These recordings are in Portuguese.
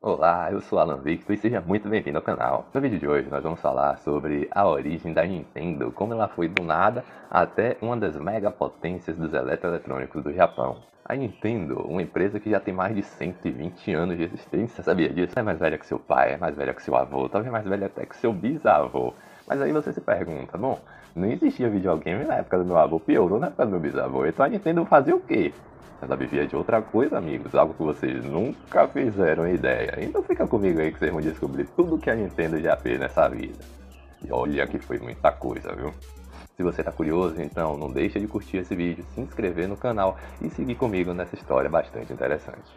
Olá, eu sou Alan Victor e seja muito bem-vindo ao canal. No vídeo de hoje nós vamos falar sobre a origem da Nintendo, como ela foi do nada até uma das megapotências dos eletroeletrônicos do Japão. A Nintendo, uma empresa que já tem mais de 120 anos de existência, sabia disso? É mais velha que seu pai, é mais velha que seu avô, talvez mais velha até que seu bisavô. Mas aí você se pergunta, bom, não existia videogame na época do meu avô, piorou na época do meu bisavô, então a Nintendo fazia o quê? Ela vivia de outra coisa, amigos, algo que vocês nunca fizeram ideia. Então fica comigo aí que vocês vão descobrir tudo que a Nintendo já fez nessa vida. E olha que foi muita coisa, viu? Se você tá curioso, então não deixa de curtir esse vídeo, se inscrever no canal e seguir comigo nessa história bastante interessante.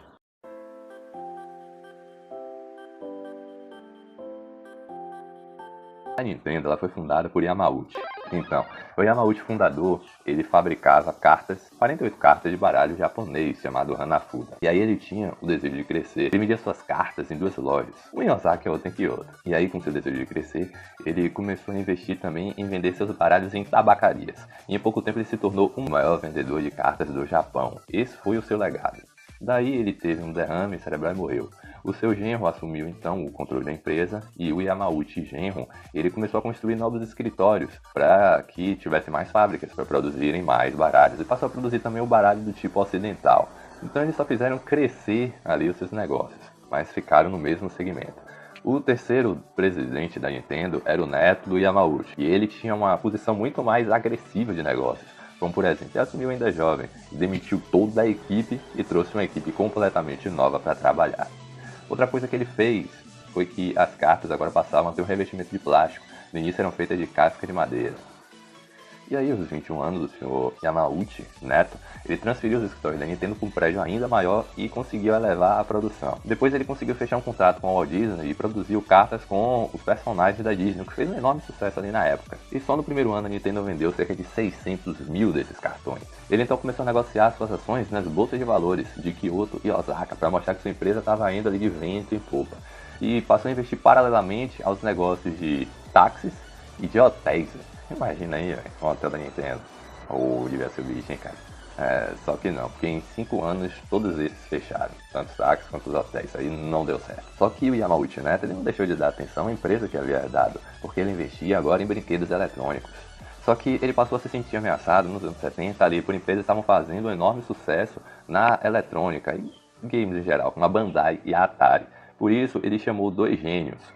A Nintendo ela foi fundada por Yamauchi. Então, o Yamauchi fundador, ele fabricava 48 cartas de baralho japonês, chamado Hanafuda. E aí ele tinha o desejo de crescer. Ele vendia suas cartas em duas lojas, uma em Osaka e outra em Kyoto. E aí, com seu desejo de crescer, ele começou a investir também em vender seus baralhos em tabacarias. E em pouco tempo ele se tornou o maior vendedor de cartas do Japão. Esse foi o seu legado. Daí ele teve um derrame cerebral e morreu. O seu genro assumiu então o controle da empresa e o Yamauchi genro, ele começou a construir novos escritórios para que tivesse mais fábricas para produzirem mais baralhos e passou a produzir também o baralho do tipo ocidental. Então eles só fizeram crescer ali os seus negócios, mas ficaram no mesmo segmento. O terceiro presidente da Nintendo era o neto do Yamauchi e ele tinha uma posição muito mais agressiva de negócios. Como por exemplo, ele assumiu ainda jovem, demitiu toda a equipe e trouxe uma equipe completamente nova para trabalhar. Outra coisa que ele fez foi que as cartas agora passavam a ter um revestimento de plástico. No início eram feitas de casca de madeira. E aí, aos 21 anos, o senhor Yamauchi, neto, ele transferiu os escritórios da Nintendo para um prédio ainda maior e conseguiu elevar a produção. Depois ele conseguiu fechar um contrato com a Walt Disney e produziu cartas com os personagens da Disney, o que fez um enorme sucesso ali na época. E só no primeiro ano a Nintendo vendeu cerca de 600 mil desses cartões. Ele então começou a negociar suas ações nas bolsas de valores de Kyoto e Osaka para mostrar que sua empresa estava indo ali de vento em popa. E passou a investir paralelamente aos negócios de táxis e de hotéis. Imagina aí, velho, um hotel da Nintendo. Ou devia ser o bicho, hein, cara. Só que não, porque em 5 anos todos esses fecharam, tanto os táxis quanto os hotéis, isso aí não deu certo. Só que o Yamauchi Neto ele não deixou de dar atenção à empresa que havia dado, porque ele investia agora em brinquedos eletrônicos. Só que ele passou a se sentir ameaçado nos anos 70 ali por empresas que estavam fazendo um enorme sucesso na eletrônica e games em geral, como a Bandai e a Atari. Por isso ele chamou dois gênios.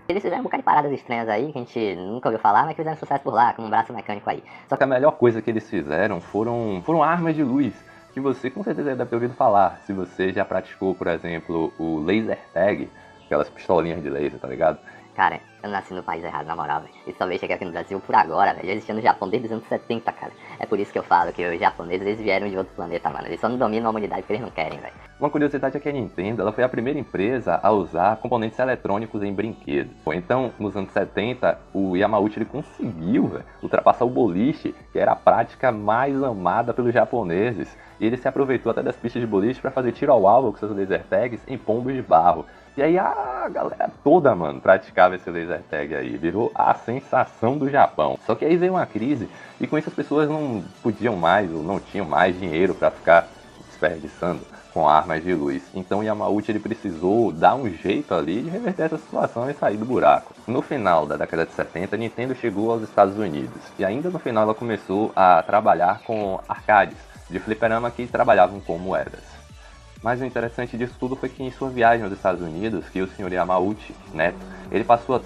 Eles fizeram um bocado de paradas estranhas aí, que a gente nunca ouviu falar, mas que fizeram sucesso por lá, como um braço mecânico aí. Só que a melhor coisa que eles fizeram foram armas de luz, que você com certeza deve ter ouvido falar, se você já praticou, por exemplo, o laser tag, aquelas pistolinhas de laser, tá ligado? Cara, eu nasci no país errado, na moral, velho. Isso só veio chegar aqui no Brasil por agora, velho. Já existia no Japão desde os anos 70, cara. É por isso que eu falo que os japoneses, eles vieram de outro planeta, mano. Eles só não dominam a humanidade porque eles não querem, velho. Uma curiosidade é que a Nintendo ela foi a primeira empresa a usar componentes eletrônicos em brinquedos. Então, nos anos 70, o Yamauchi ele conseguiu, véio, ultrapassar o boliche, que era a prática mais amada pelos japoneses. E ele se aproveitou até das pistas de boliche para fazer tiro ao alvo com seus laser tags em pombos de barro. E aí a galera toda, mano, praticava esse laser tag aí. Virou a sensação do Japão. Só que aí veio uma crise e com isso as pessoas não podiam mais ou não tinham mais dinheiro para ficar desperdiçando com armas de luz. Então Yamauchi ele precisou dar um jeito ali de reverter essa situação e sair do buraco. No final da década de 70, a Nintendo chegou aos Estados Unidos. E ainda no final ela começou a trabalhar com arcades de fliperama que trabalhavam com moedas. Mas o interessante disso tudo foi que em sua viagem aos Estados Unidos, que o senhor Yamauchi, neto, ele passou a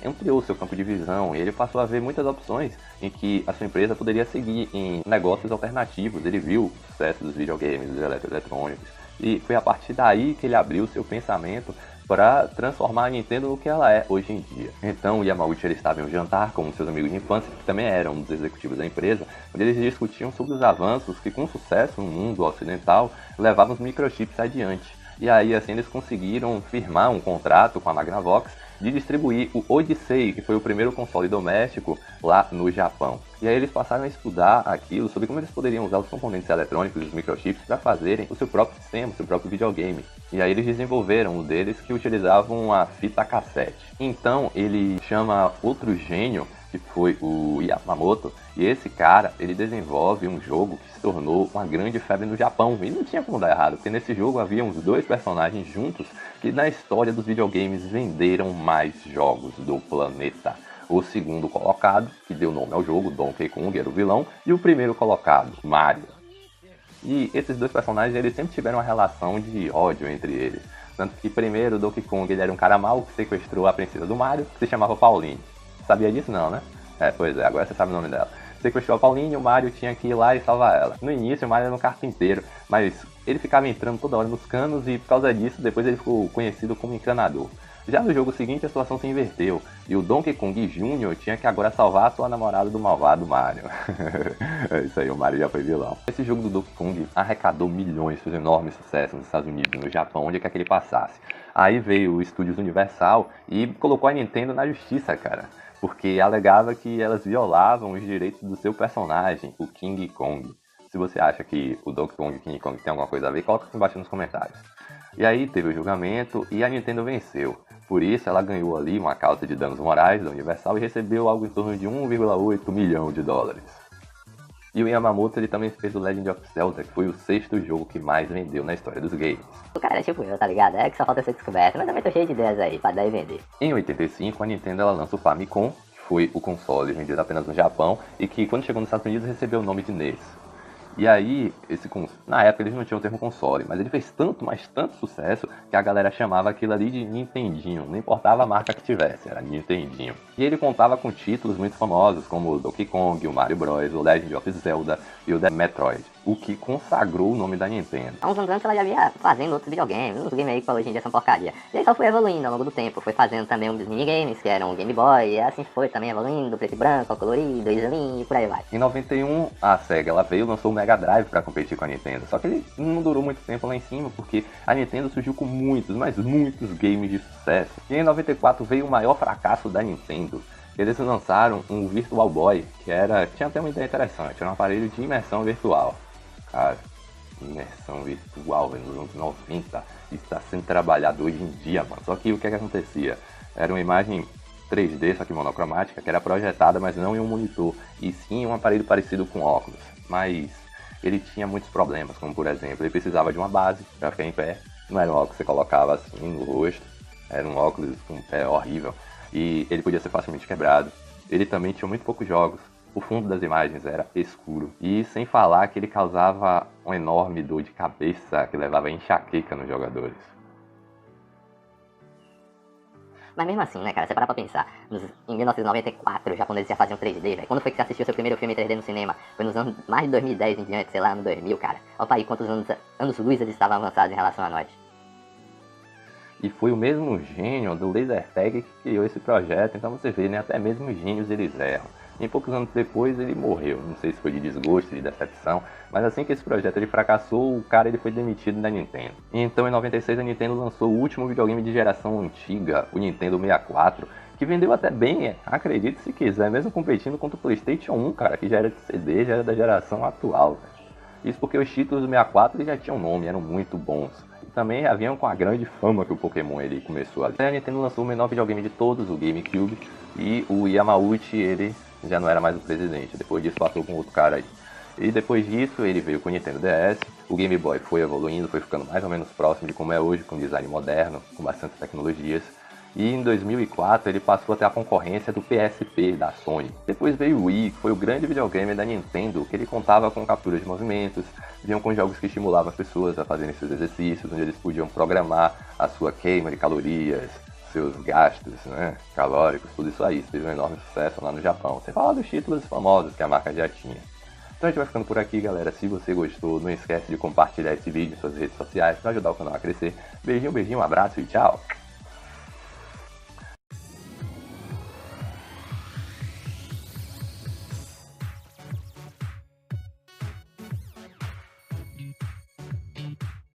ampliou seu campo de visão e ele passou a ver muitas opções em que a sua empresa poderia seguir em negócios alternativos. Ele viu o sucesso dos videogames, dos eletroeletrônicos e foi a partir daí que ele abriu seu pensamento para transformar a Nintendo no que ela é hoje em dia. Então o Yamauchi ele estava em um jantar com seus amigos de infância, que também eram um dos executivos da empresa, onde eles discutiam sobre os avanços que com sucesso no mundo ocidental levavam os microchips adiante. E aí assim eles conseguiram firmar um contrato com a Magnavox de distribuir o Odyssey, que foi o primeiro console doméstico lá no Japão. E aí eles passaram a estudar aquilo sobre como eles poderiam usar os componentes eletrônicos e os microchips para fazerem o seu próprio sistema, o seu próprio videogame. E aí eles desenvolveram um deles que utilizavam a fita cassete. Então ele chama outro gênio, que foi o Yamamoto, e esse cara, ele desenvolve um jogo que se tornou uma grande febre no Japão, e não tinha como dar errado, porque nesse jogo havia uns 2 personagens juntos que na história dos videogames venderam mais jogos do planeta. O segundo colocado, que deu nome ao jogo, Donkey Kong, era o vilão, e o primeiro colocado, Mario. E esses 2 personagens, eles sempre tiveram uma relação de ódio entre eles. Tanto que primeiro o Donkey Kong, ele era um cara mau que sequestrou a princesa do Mario, que se chamava Pauline. Sabia disso não, né? Pois é, agora você sabe o nome dela. Sequestrou a Pauline e o Mario tinha que ir lá e salvar ela. No início o Mario era um carpinteiro, mas ele ficava entrando toda hora nos canos e por causa disso depois ele ficou conhecido como encanador. Já no jogo seguinte a situação se inverteu e o Donkey Kong Jr. tinha que agora salvar a sua namorada do malvado Mario. É isso aí, o Mario já foi vilão. Esse jogo do Donkey Kong arrecadou milhões, fez um enorme sucesso nos Estados Unidos e no Japão, onde quer que ele passasse. Aí veio o Estúdios Universal e colocou a Nintendo na justiça, cara, porque alegava que elas violavam os direitos do seu personagem, o King Kong. Se você acha que o Donkey Kong e o King Kong tem alguma coisa a ver, coloca aqui embaixo nos comentários. E aí teve o julgamento e a Nintendo venceu. Por isso ela ganhou ali uma causa de danos morais da Universal e recebeu algo em torno de 1,8 milhão de dólares. E o Yamamoto ele também fez o Legend of Zelda, que foi o 6º jogo que mais vendeu na história dos games. O cara é tipo eu, tá ligado? É que só falta ser descoberto, mas também tô cheio de ideias aí pra dar e vender. Em 85, a Nintendo ela lança o Famicom, que foi o console vendido apenas no Japão e que quando chegou nos Estados Unidos recebeu o nome de NES. E aí, na época eles não tinham o termo console, mas ele fez tanto, mas tanto sucesso que a galera chamava aquilo ali de Nintendinho, não importava a marca que tivesse, era Nintendinho. E ele contava com títulos muito famosos como o Donkey Kong, o Mario Bros, o Legend of Zelda e o The Metroid, o que consagrou o nome da Nintendo. Há uns anos antes ela já vinha fazendo outros videogames, uns games aí que hoje em dia são porcaria. E aí só foi evoluindo ao longo do tempo, foi fazendo também uns minigames, que eram o Game Boy, e assim foi também evoluindo, preto e branco, colorido, slim e por aí vai. Em 91, a Sega ela veio e lançou o Mega Drive para competir com a Nintendo, só que ele não durou muito tempo lá em cima, porque a Nintendo surgiu com muitos, mas muitos games de sucesso. E em 94 veio o maior fracasso da Nintendo. Eles lançaram um Virtual Boy, que tinha até uma ideia interessante, era um aparelho de imersão virtual. Cara, imersão virtual, nos anos 90, isso está sendo trabalhado hoje em dia, mano. Só que o que acontecia? Era uma imagem 3D, só que monocromática, que era projetada, mas não em um monitor, e sim em um aparelho parecido com óculos. Mas ele tinha muitos problemas, como por exemplo, ele precisava de uma base para ficar em pé. Não era um óculos que você colocava assim no rosto, era um óculos com um pé horrível. E ele podia ser facilmente quebrado. Ele também tinha muito poucos jogos. O fundo das imagens era escuro. E sem falar que ele causava uma enorme dor de cabeça que levava a enxaqueca nos jogadores. Mas mesmo assim, né, cara, você parar pra pensar, em 1994 os japoneses já faziam 3D, velho. Quando foi que você assistiu seu primeiro filme em 3D no cinema? Foi nos anos mais de 2010 em diante, sei lá, no 2000, cara. Olha aí quantos anos-luz eles estavam avançados em relação a nós. E foi o mesmo gênio do Laser Tag que criou esse projeto, então você vê, né, até mesmo os gênios eles erram. E poucos anos depois ele morreu, não sei se foi de desgosto, de decepção, mas assim que esse projeto ele fracassou, o cara ele foi demitido da Nintendo. E então em 96 a Nintendo lançou o último videogame de geração antiga, o Nintendo 64, que vendeu até bem, acredite se quiser, mesmo competindo contra o PlayStation 1, cara, que já era de CD, já era da geração atual. Isso porque os títulos do 64 eles já tinham nome, eram muito bons. Também haviam com a grande fama que o Pokémon ele começou ali. A Nintendo lançou o menor videogame de todos, o GameCube, e o Yamauchi ele já não era mais o presidente. Depois disso passou com outro cara aí. E depois disso ele veio com o Nintendo DS, o Game Boy foi evoluindo, foi ficando mais ou menos próximo de como é hoje, com design moderno, com bastante tecnologias. E em 2004 ele passou a ter a concorrência do PSP da Sony. Depois veio o Wii, que foi o grande videogame da Nintendo, que ele contava com capturas de movimentos, vinham com jogos que estimulavam as pessoas a fazerem seus exercícios, onde eles podiam programar a sua queima de calorias, seus gastos, né, calóricos, tudo isso aí. Isso teve um enorme sucesso lá no Japão. Sem falar dos títulos famosos que a marca já tinha. Então a gente vai ficando por aqui, galera. Se você gostou, não esquece de compartilhar esse vídeo em suas redes sociais para ajudar o canal a crescer. Beijinho, beijinho, um abraço e tchau!